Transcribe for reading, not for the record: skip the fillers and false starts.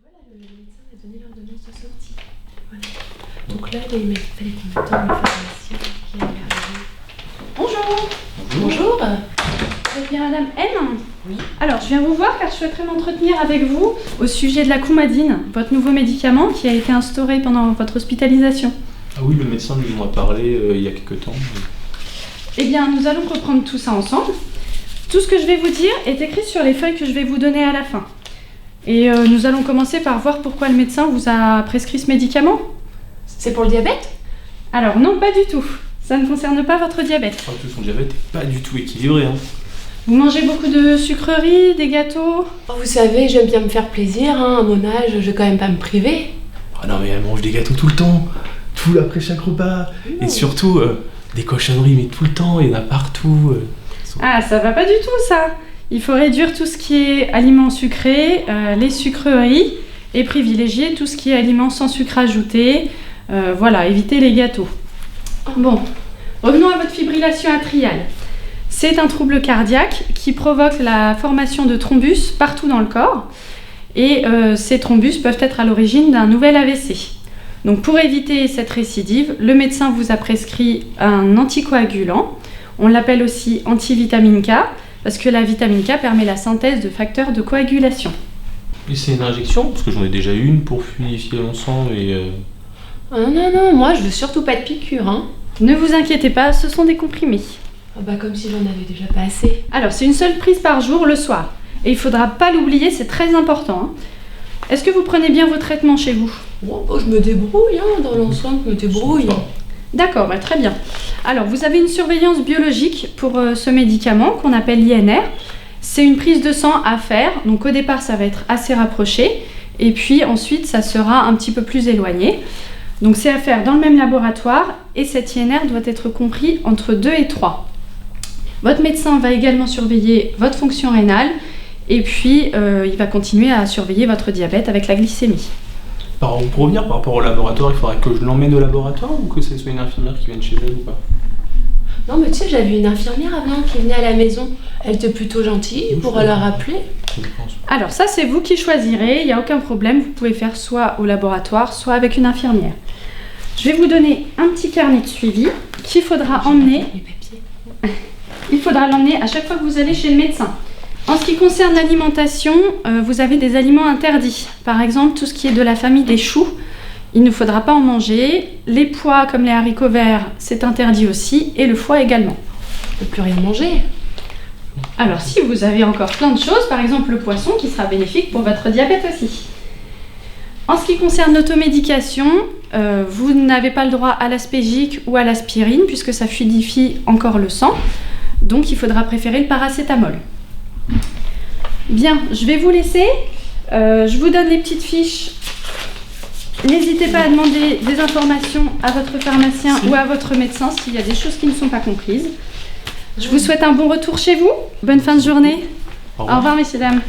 Voilà, le médecin m'a donné l'ordonnance de sortie. Voilà. Donc là, il fallait qu'on attende le pharmacien qui allait arriver. Bonjour. Bonjour. Vous êtes bien Madame M? Oui. Alors, je viens vous voir car je souhaiterais m'entretenir avec vous au sujet de la coumadine, votre nouveau médicament qui a été instauré pendant votre hospitalisation. Ah oui, le médecin nous en a parlé il y a quelques temps. Eh bien, nous allons reprendre tout ça ensemble. Tout ce que je vais vous dire est écrit sur les feuilles que je vais vous donner à la fin. Et nous allons commencer par voir pourquoi le médecin vous a prescrit ce médicament. C'est pour le diabète? Alors non, pas du tout. Ça ne concerne pas votre diabète. En plus, son diabète n'est pas du tout équilibré. Hein. Vous mangez beaucoup de sucreries, des gâteaux? Oh, vous savez, j'aime bien me faire plaisir, hein. À mon âge, je vais quand même pas me priver. Ah non, mais elle mange des gâteaux tout le temps. Tout après chaque repas. Mmh. Et surtout, des cochonneries, mais tout le temps, il y en a partout. Ah, ça va pas du tout ça. Il faut réduire tout ce qui est aliments sucrés, les sucreries, et privilégier tout ce qui est aliments sans sucre ajouté. Voilà, éviter les gâteaux. Bon, revenons à votre fibrillation atriale. C'est un trouble cardiaque qui provoque la formation de thrombus partout dans le corps. Et ces thrombus peuvent être à l'origine d'un nouvel AVC. Donc pour éviter cette récidive, le médecin vous a prescrit un anticoagulant. On l'appelle aussi antivitamine K, parce que la vitamine K permet la synthèse de facteurs de coagulation. Et c'est une injection? Parce que j'en ai déjà eu une pour fluidifier mon sang et... Ah non, moi je veux surtout pas de piqûre, hein. Ne vous inquiétez pas, ce sont des comprimés. Ah bah comme si j'en avais déjà pas assez. Alors c'est une seule prise par jour le soir. Et il ne faudra pas l'oublier, c'est très important. Hein. Est-ce que vous prenez bien vos traitements chez vous? Bon, bah, je me débrouille, hein. Dans l'ensemble, je me débrouille. D'accord, bah, très bien. Alors, vous avez une surveillance biologique pour ce médicament qu'on appelle l'INR. C'est une prise de sang à faire. Donc, au départ, ça va être assez rapproché. Et puis, ensuite, ça sera un petit peu plus éloigné. Donc, c'est à faire dans le même laboratoire. Et cet INR doit être compris entre 2 et 3. Votre médecin va également surveiller votre fonction rénale. Et puis, il va continuer à surveiller votre diabète avec la glycémie. Pour revenir par rapport au laboratoire, il faudrait que je l'emmène au laboratoire ou que ce soit une infirmière qui vienne chez elle ou pas? Non mais tu sais, j'avais une infirmière avant qui venait à la maison. Elle était plutôt gentille, Oui, pour la rappeler. Je pense. Alors ça, c'est vous qui choisirez, il n'y a aucun problème. Vous pouvez faire soit au laboratoire, soit avec une infirmière. Je vais vous donner un petit carnet de suivi qu'il faudra emmener. Les papiers. Il faudra l'emmener à chaque fois que vous allez chez le médecin. En ce qui concerne l'alimentation, vous avez des aliments interdits. Par exemple, tout ce qui est de la famille des choux, il ne faudra pas en manger. Les pois comme les haricots verts, c'est interdit aussi. Et le foie également. Je peux plus rien manger. Alors si, vous avez encore plein de choses. Par exemple, le poisson qui sera bénéfique pour votre diabète aussi. En ce qui concerne l'automédication, vous n'avez pas le droit à l'aspégique ou à l'aspirine puisque ça fluidifie encore le sang. Donc il faudra préférer le paracétamol. Bien, je vais vous laisser. Je vous donne les petites fiches. N'hésitez pas à demander des informations à votre pharmacien ou à votre médecin s'il y a des choses qui ne sont pas comprises. Je vous souhaite un bon retour chez vous. Bonne fin de journée. Au revoir, messieurs, dames.